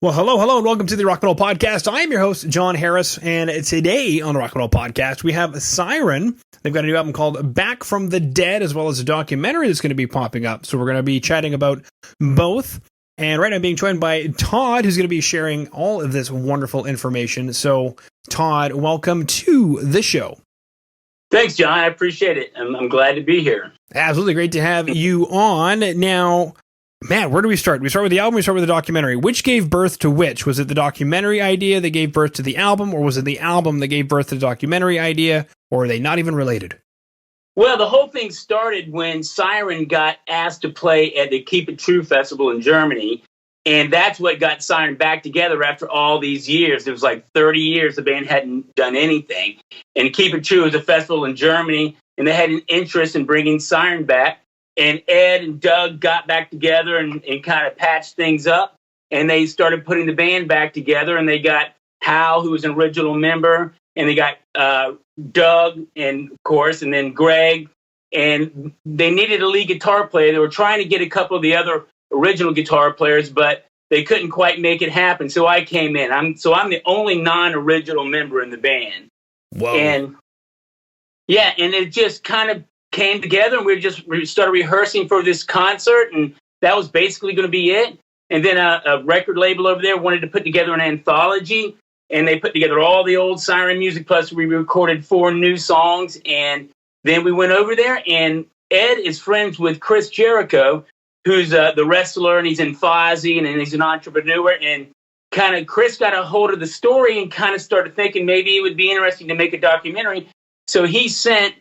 Well, hello, and welcome to the Rock Metal Podcast. I am your host, John Harris, and today on the Rock Metal Podcast, we have Siren. They've got a new album called Back from the Dead, as well as a documentary that's going to be popping up. So we're going to be chatting about both. And right now I'm being joined by Todd, who's going to be sharing all of this wonderful information. So, Todd, welcome to the show. Thanks, John. I appreciate it. I'm glad to be here. Absolutely great to have you on. Now, man, where do we start? We start with the album, we start with the documentary. Which gave birth to which? Was it the documentary idea that gave birth to the album, or was it the album that gave birth to the documentary idea, or are they not even related? Well, the whole thing started when Siren got asked to play at the Keep It True festival in Germany, and that's what got Siren back together after all these years. It was like 30 years the band hadn't done anything. And Keep It True was a festival in Germany, and they had an interest in bringing Siren back. And Ed and Doug got back together and kind of patched things up. And they started putting the band back together. And they got Hal, who was an original member. And they got Doug, and of course, and then Greg. And they needed a lead guitar player. They were trying to get a couple of the other original guitar players, but they couldn't quite make it happen. So I came in. I'm the only non-original member in the band. Whoa. And yeah, and it just kind of came together, and we started rehearsing for this concert, and that was basically going to be it. And then a record label over there wanted to put together an anthology, and they put together all the old Siren music, plus we recorded 4 new songs. And then we went over there, and Ed is friends with Chris Jericho, who's the wrestler, and he's in Fozzy, and he's an entrepreneur. And kind of Chris got a hold of the story and kind of started thinking maybe it would be interesting to make a documentary. So he sent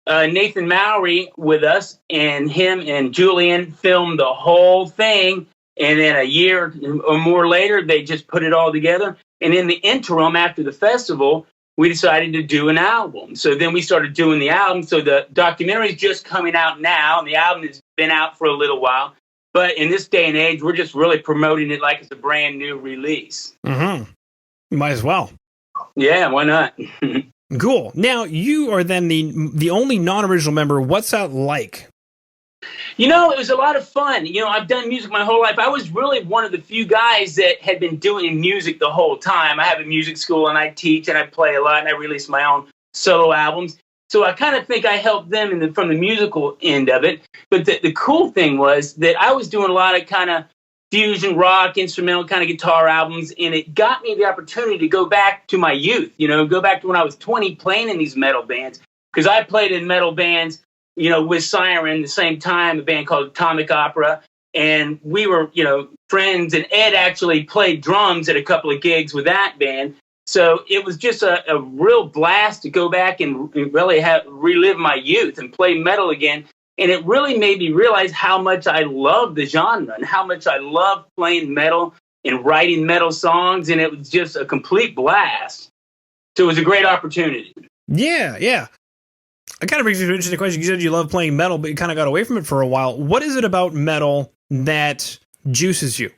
Nathan Mowry with us, and him and Julian filmed the whole thing. And then a year or more later, they just put it all together. And in the interim, after the festival, we decided to do an album. So then we started doing the album. So the documentary is just coming out now, and the album has been out for a little while. But in this day and age, we're just really promoting it like it's a brand new release. Mm-hmm. You might as well. Yeah, why not? Cool. Now, you are then the only non-original member. What's that like? You know, it was a lot of fun. You know, I've done music my whole life. I was really one of the few guys that had been doing music the whole time. I have a music school, and I teach, and I play a lot, and I release my own solo albums. So I kind of think I helped them from the musical end of it. But the cool thing was that I was doing a lot of kind of fusion rock, instrumental kind of guitar albums, and it got me the opportunity to go back to my youth, go back to when I was 20 playing in these metal bands, because I played in metal bands, with Siren the same time, a band called Atomic Opera, and we were, friends, and Ed actually played drums at a couple of gigs with that band. So it was just a real blast to go back and really relive my youth and play metal again. And it really made me realize how much I love the genre and how much I love playing metal and writing metal songs. And it was just a complete blast. So it was a great opportunity. Yeah. It kind of brings me to an interesting question. You said you love playing metal, but you kind of got away from it for a while. What is it about metal that juices you?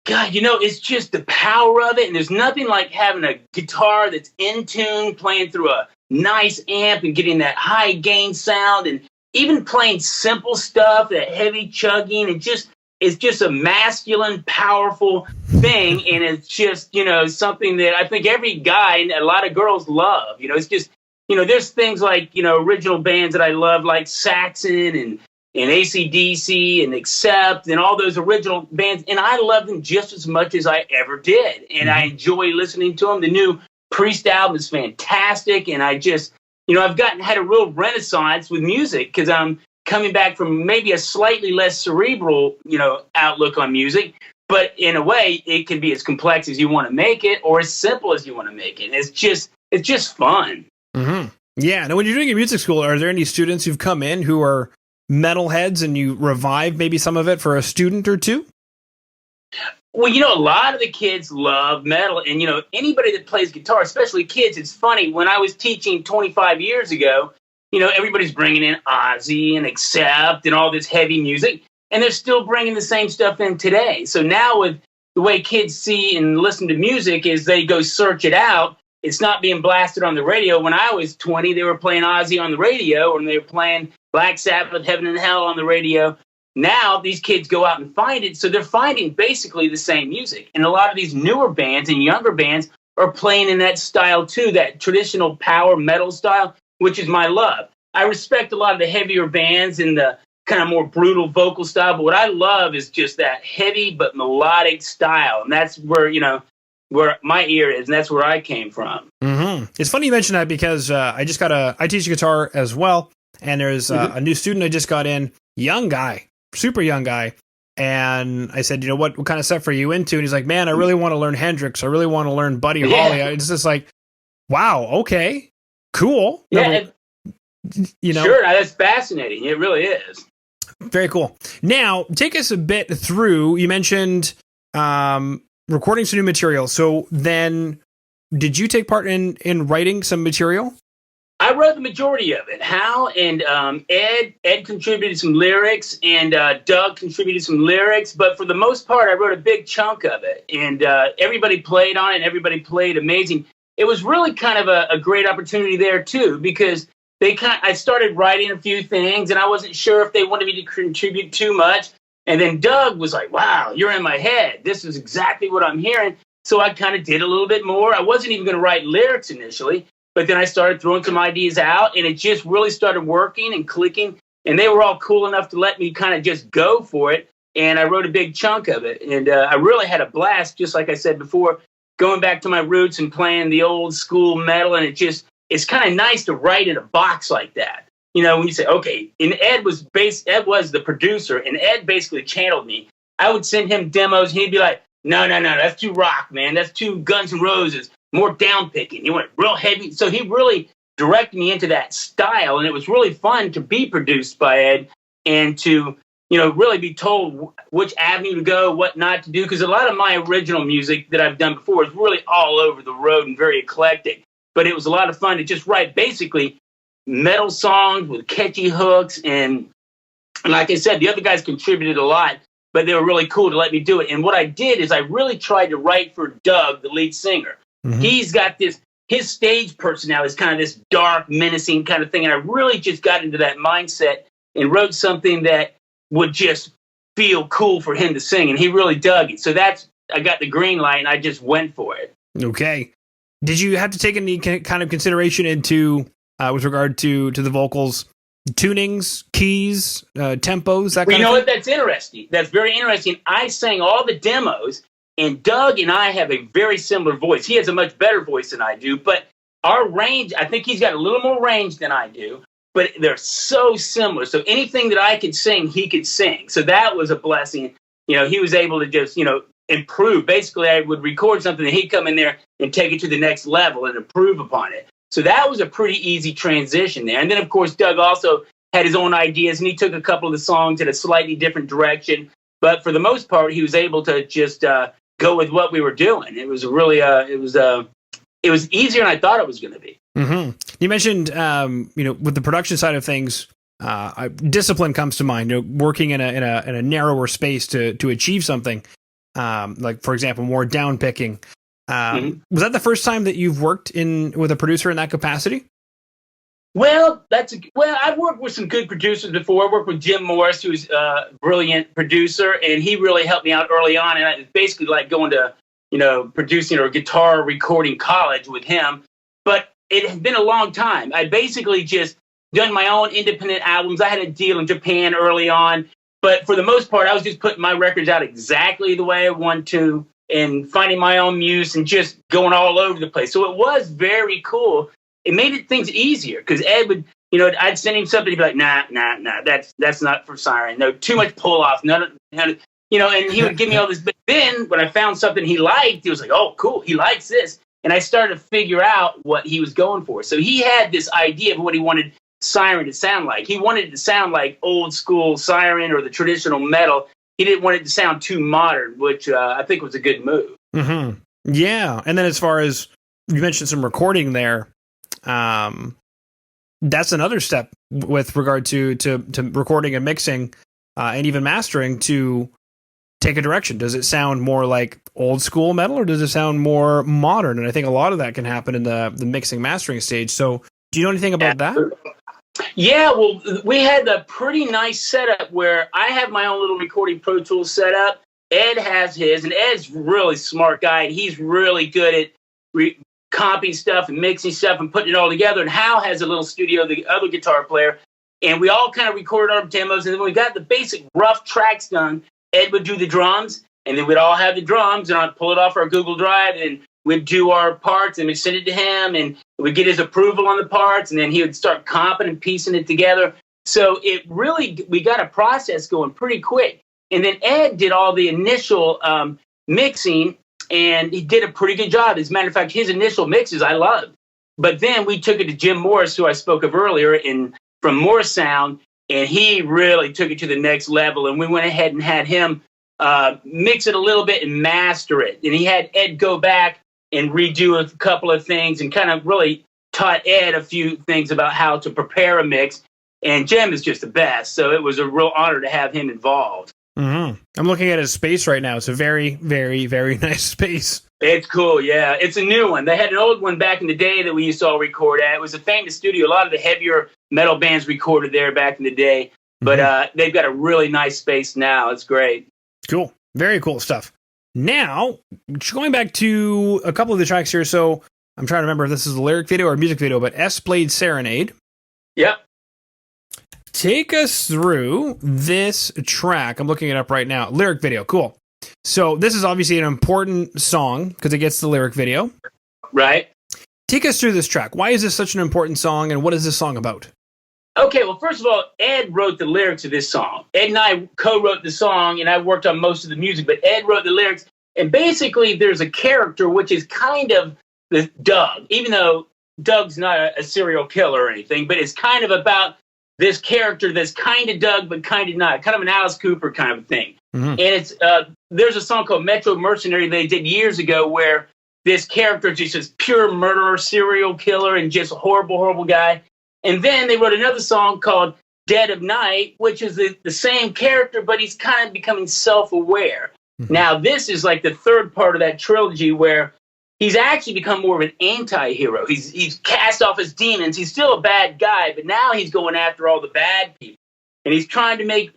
God, it's just the power of it. And there's nothing like having a guitar that's in tune, playing through a nice amp and getting that high gain sound, and even playing simple stuff, that heavy chugging. It's just a masculine, powerful thing. And it's just, something that I think every guy and a lot of girls love. It's just, there's things like, original bands that I love, like Saxon and AC/DC and Accept and all those original bands. And I love them just as much as I ever did. And I enjoy listening to them. The new Priest album is fantastic. And I just, I've had a real renaissance with music because I'm coming back from maybe a slightly less cerebral, outlook on music. But in a way, it can be as complex as you want to make it or as simple as you want to make it. And it's just fun. Mm-hmm. Yeah. Now, when you're doing a music school, are there any students who've come in who are metalheads and you revive maybe some of it for a student or two? Well, a lot of the kids love metal, and, anybody that plays guitar, especially kids, it's funny. When I was teaching 25 years ago, everybody's bringing in Ozzy and Accept and all this heavy music, and they're still bringing the same stuff in today. So now with the way kids see and listen to music is they go search it out. It's not being blasted on the radio. When I was 20, they were playing Ozzy on the radio, and they were playing Black Sabbath, Heaven and Hell on the radio. now these kids go out and find it. So they're finding basically the same music. And a lot of these newer bands and younger bands are playing in that style too, that traditional power metal style, which is my love. I respect a lot of the heavier bands and the kind of more brutal vocal style, but what I love is just that heavy but melodic style. And that's where, where my ear is, and that's where I came from. Mm-hmm. It's funny you mention that because I teach guitar as well, and there's a new student I just got in, young guy, super young guy, and I said, what kind of stuff are you into? And he's like, man, I really want to learn Hendrix. I really want to learn Buddy Holly. It's just like, wow, okay, cool. Yeah, sure, that's fascinating. It really is. Very cool. Now, take us a bit through, you mentioned recording some new material. So then, did you take part in writing some material? I wrote the majority of it. Hal and Ed contributed some lyrics, and Doug contributed some lyrics. But for the most part, I wrote a big chunk of it, and everybody played on it, and everybody played amazing. It was really kind of a great opportunity there too, because I started writing a few things, and I wasn't sure if they wanted me to contribute too much. And then Doug was like, wow, you're in my head. This is exactly what I'm hearing. So I kind of did a little bit more. I wasn't even going to write lyrics initially, but then I started throwing some ideas out, and it just really started working and clicking. And they were all cool enough to let me kind of just go for it. And I wrote a big chunk of it. And I really had a blast, just like I said before, going back to my roots and playing the old school metal. And it's kind of nice to write in a box like that. When you say, okay, and Ed was the producer, and Ed basically channeled me. I would send him demos, and he'd be like, no, that's too rock, man. That's too Guns N' Roses, more down picking. You want it real heavy. So he really directed me into that style, and it was really fun to be produced by Ed and to, really be told which avenue to go, what not to do. Because a lot of my original music that I've done before is really all over the road and very eclectic. But it was a lot of fun to just write basically metal songs with catchy hooks. And like I said, the other guys contributed a lot, but they were really cool to let me do it. And what I did is I really tried to write for Doug, the lead singer. Mm-hmm. He's got his stage personality is kind of this dark, menacing kind of thing. And I really just got into that mindset and wrote something that would just feel cool for him to sing. And he really dug it. So I got the green light, and I just went for it. Okay. Did you have to take any kind of consideration into, with regard to the vocals, tunings, keys, tempos, that kind of thing? You know what? That's interesting. That's very interesting. I sang all the demos, and Doug and I have a very similar voice. He has a much better voice than I do, but our range, I think he's got a little more range than I do, but they're so similar. So anything that I could sing, he could sing. So that was a blessing. He was able to just, improve. Basically, I would record something, and he'd come in there and take it to the next level and improve upon it. So that was a pretty easy transition there. And then, of course, Doug also had his own ideas, and he took a couple of the songs in a slightly different direction. But for the most part, he was able to just go with what we were doing. It was really, it was easier than I thought it was going to be. Mm-hmm. You mentioned, with the production side of things, discipline comes to mind. Working in a narrower space to achieve something, like for example, more down picking. Was that the first time that you've worked with a producer in that capacity? Well, I've worked with some good producers before. I worked with Jim Morris, who's a brilliant producer, and he really helped me out early on. And it's basically like going to, producing or guitar recording college with him. But it had been a long time. I basically just done my own independent albums. I had a deal in Japan early on, but for the most part, I was just putting my records out exactly the way I want to, and finding my own muse and just going all over the place. So it was very cool. It made things easier because Ed would, I'd send him something, he'd be like, nah, that's not for Siren. No, too much pull off. None, and he would give me all this. But then when I found something he liked, he was like, oh, cool, he likes this. And I started to figure out what he was going for. So he had this idea of what he wanted Siren to sound like. He wanted it to sound like old school Siren or the traditional metal. He didn't want it to sound too modern, which I think was a good move. Mm-hmm. Yeah. And then as far as you mentioned some recording there, that's another step with regard to recording and mixing and even mastering to take a direction. Does it sound more like old school metal or does it sound more modern? And I think a lot of that can happen in the mixing mastering stage. So do you know anything about that? Yeah, well, we had a pretty nice setup where I have my own little recording Pro Tools setup. Ed has his, and Ed's really smart guy, and he's really good at comping stuff and mixing stuff and putting it all together. And Hal has a little studio, the other guitar player, and we all kind of recorded our demos. And then when we got the basic rough tracks done, Ed would do the drums, and then we'd all have the drums, and I'd pull it off our Google Drive, and we'd do our parts, and we'd send it to him, and we'd get his approval on the parts, and then he would start comping and piecing it together. So it really, we got a process going pretty quick. And then Ed did all the initial mixing, and he did a pretty good job. As a matter of fact, his initial mixes I loved. But then we took it to Jim Morris, who I spoke of earlier, from Morris Sound, and he really took it to the next level. And we went ahead and had him mix it a little bit and master it. And he had Ed go back and redo a couple of things and kind of really taught Ed a few things about how to prepare a mix. And Jim is just the best. So it was a real honor to have him involved. Mm-hmm. I'm looking at his space right now. It's a very, very, very nice space. It's cool, yeah. It's a new one. They had an old one back in the day that we used to all record at. It was a famous studio. A lot of the heavier metal bands recorded there back in the day. But they've got a really nice space now. It's great. Cool. Very cool stuff. Now, going back to a couple of the tracks here. So I'm trying to remember if this is a lyric video or a music video, but Blade Serenade. Yep. Take us through this track. I'm looking it up right now. Lyric video. Cool. So this is obviously an important song because it gets the lyric video. Right. Take us through this track. Why is this such an important song, and what is this song about? Okay, well, first of all, Ed wrote the lyrics of this song. Ed and I co-wrote the song, and I worked on most of the music, but Ed wrote the lyrics. And basically, there's a character which is kind of the Doug, even though Doug's not a serial killer or anything, but it's kind of about this character that's kind of Doug, but kind of not, kind of an Alice Cooper kind of thing. Mm-hmm. And it's there's a song called Metro Mercenary they did years ago where this character is just this pure murderer, serial killer, and just a horrible, horrible guy. And then they wrote another song called Dead of Night, which is the same character, but he's kind of becoming self-aware. Mm-hmm. Now, this is like the third part of that trilogy where he's actually become more of an anti-hero. He's cast off his demons. He's still a bad guy, but now he's going after all the bad people. And he's trying to make,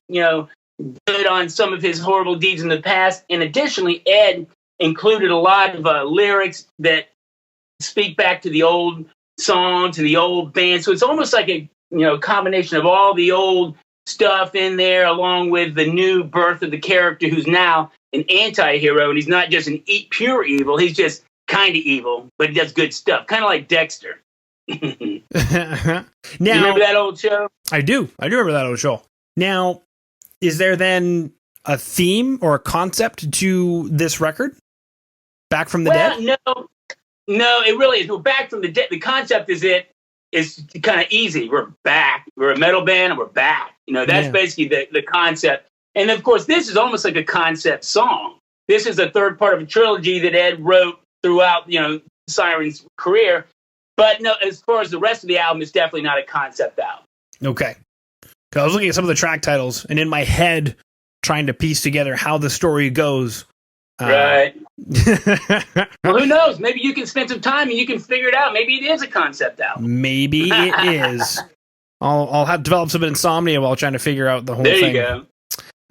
good on some of his horrible deeds in the past. And additionally, Ed included a lot of lyrics that speak back to the old songs and the old band. So it's almost like a combination of all the old stuff in there along with the new birth of the character who's now an anti-hero. And he's not just an pure evil. He's just kind of evil, but he does good stuff. Kind of like Dexter. Now, you remember that old show? I do remember that old show. Now, is there then a theme or a concept to this record? Back from the Dead? No, it really is. Well, Back from the Dead, the concept is kind of easy. We're back. We're a metal band and we're back. That's basically the concept. And of course, this is almost like a concept song. This is the third part of a trilogy that Ed wrote throughout, Siren's career. But no, as far as the rest of the album, it's definitely not a concept album. Okay. Because I was looking at some of the track titles, and in my head, trying to piece together how the story goes. Right. Well, who knows? Maybe you can spend some time and you can figure it out. Maybe it is a concept album. Maybe it is. I'll have to develop some insomnia while trying to figure out the whole thing. There you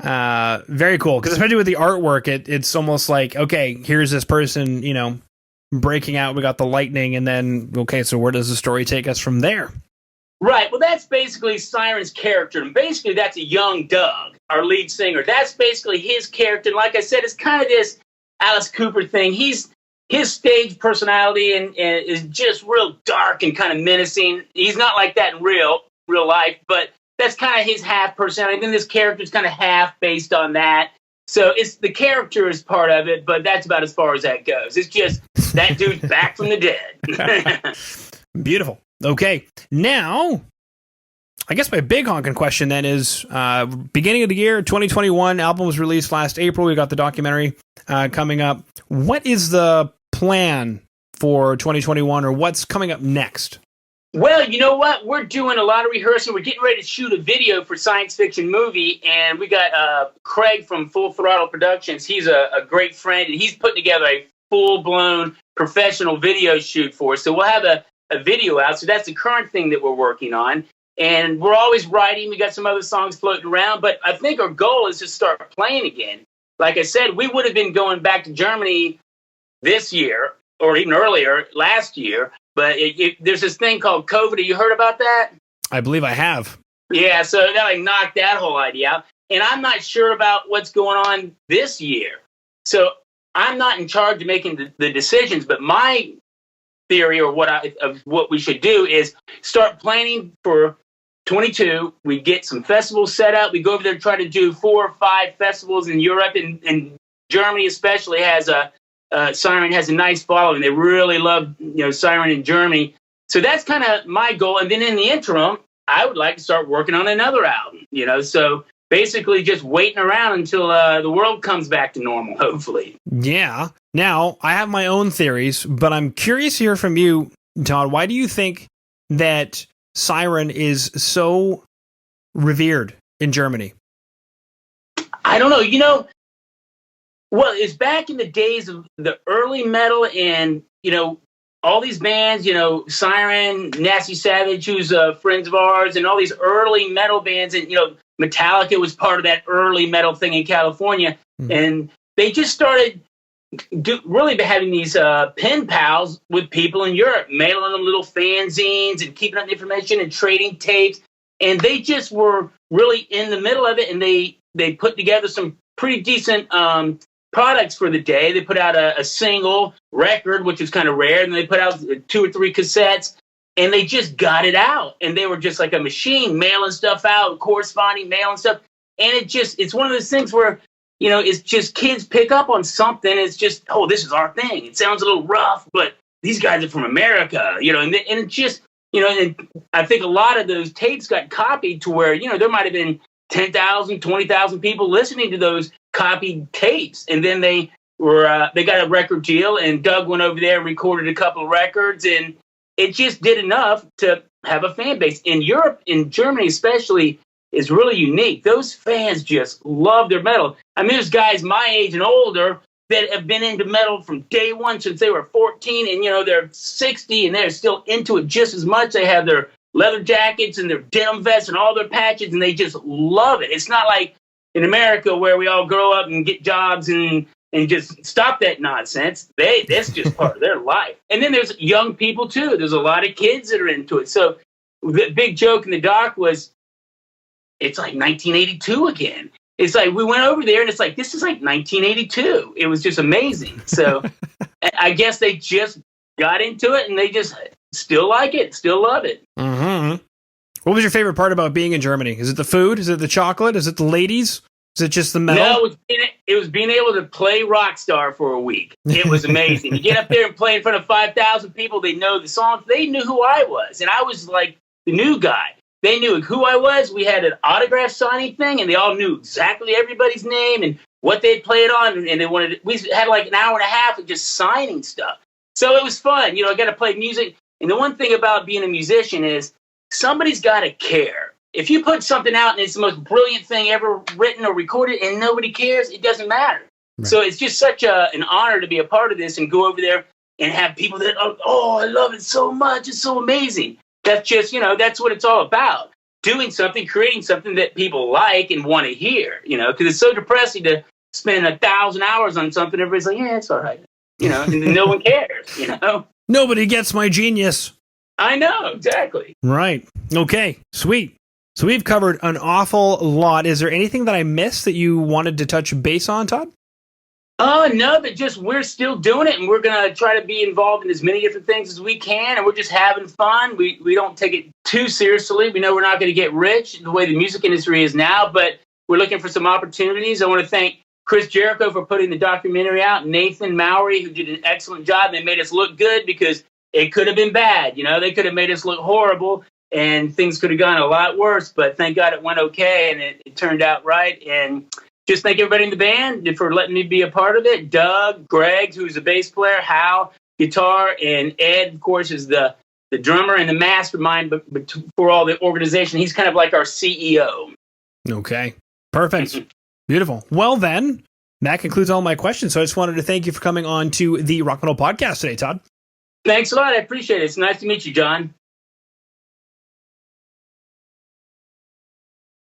go. Very cool. Because especially with the artwork, it's almost like, okay, here's this person, breaking out. We got the lightning, and then, okay, so where does the story take us from there? Right. Well, that's basically Siren's character. And basically, that's a young Doug, our lead singer. That's basically his character. And like I said, it's kind of this Alice Cooper thing. His stage personality and is just real dark and kind of menacing. He's not like that in real life, but that's kind of his half personality. And then this character is kind of half based on that. So it's the character is part of it, but that's about as far as that goes. It's just that dude's back from the dead. Beautiful. Okay. Now, I guess my big honking question then is, beginning of the year, 2021, album was released last April. We got the documentary coming up. What is the plan for 2021, or what's coming up next? Well, you know what? We're doing a lot of rehearsing. We're getting ready to shoot a video for Science Fiction Movie, and we got Craig from Full Throttle Productions. He's a great friend, and he's putting together a full-blown professional video shoot for us. So we'll have a video out. So that's the current thing that we're working on. And we're always writing. We got some other songs floating around, but I think our goal is to start playing again. Like I said, we would have been going back to Germany this year or even earlier last year, but there's this thing called COVID. Have you heard about that? I believe I have. Yeah, so that like knocked that whole idea out. And I'm not sure about what's going on this year. So I'm not in charge of making the decisions, but my theory or what we should do is start planning for 22. We get some festivals set up. We go over there and try to do 4 or 5 festivals in Europe, and Germany especially has Siren has a nice following. They really love Siren in Germany. So that's kind of my goal. And then in the interim, I would like to start working on another album. So basically just waiting around until the world comes back to normal, hopefully. Yeah. Now, I have my own theories, but I'm curious to hear from you, Todd. Why do you think that Siren is so revered in Germany? I don't know. Well, it's back in the days of the early metal and, all these bands, Siren, Nasty Savage, who's friends of ours, and all these early metal bands. And, Metallica was part of that early metal thing in California. And they just started really having these pen pals with people in Europe, mailing them little fanzines and keeping up the information and trading tapes. And they just were really in the middle of it. And they put together some pretty decent products for the day. They put out a single record, which is kind of rare. And they put out 2 or 3 cassettes. And they just got it out. And they were just like a machine, mailing stuff out, corresponding, mailing stuff. And it's one of those things where, it's just kids pick up on something. It's just, oh, this is our thing. It sounds a little rough, but these guys are from America, and it's just, and I think a lot of those tapes got copied to where, there might have been 10,000, 20,000 people listening to those copied tapes. And then they got a record deal, and Doug went over there and recorded a couple of records, and it just did enough to have a fan base. In Europe, in Germany especially, is really unique. Those fans just love their metal. I mean, there's guys my age and older that have been into metal from day one since they were 14, and they're 60 and they're still into it just as much. They have their leather jackets and their denim vests and all their patches, and they just love it. It's not like in America where we all grow up and get jobs and just stop that nonsense. That's just part of their life. And then there's young people too. There's a lot of kids that are into it. So the big joke in the doc was, it's like 1982 again. It's like we went over there and it's like, this is like 1982. It was just amazing. So I guess they just got into it and they just still like it, still love it. Mm-hmm. What was your favorite part about being in Germany? Is it the food? Is it the chocolate? Is it the ladies? Is it just the metal? No, it was being able to play Rockstar for a week. It was amazing. You get up there and play in front of 5,000 people. They know the songs. They knew who I was. And I was like the new guy. They knew who I was. We had an autograph signing thing, and they all knew exactly everybody's name and what they'd played on. And we had like an hour and a half of just signing stuff. So it was fun. I got to play music. And the one thing about being a musician is somebody's got to care. If you put something out and it's the most brilliant thing ever written or recorded and nobody cares, it doesn't matter. Right. So it's just such an honor to be a part of this and go over there and have people that, oh, I love it so much. It's so amazing. That's just, that's what it's all about. Doing something, creating something that people like and want to hear, because it's so depressing to spend 1,000 hours on something. Everybody's like, yeah, it's all right. And no one cares, Nobody gets my genius. I know, exactly. Right. Okay, sweet. So we've covered an awful lot. Is there anything that I missed that you wanted to touch base on, Todd? No, but just we're still doing it, and we're going to try to be involved in as many different things as we can, and we're just having fun. We don't take it too seriously. We know we're not going to get rich the way the music industry is now, but we're looking for some opportunities. I want to thank Chris Jericho for putting the documentary out, Nathan Mowry, who did an excellent job. They made us look good because it could have been bad. They could have made us look horrible, and things could have gone a lot worse, but thank God it went okay, and it turned out right. And just thank everybody in the band for letting me be a part of it. Doug, Greg, who's a bass player, Hal, guitar, and Ed, of course, is the drummer and the mastermind but for all the organization. He's kind of like our CEO. Okay, perfect. Beautiful. Well, then, that concludes all my questions. So I just wanted to thank you for coming on to the Rock Metal Podcast today, Todd. Thanks a lot. I appreciate it. It's nice to meet you, John.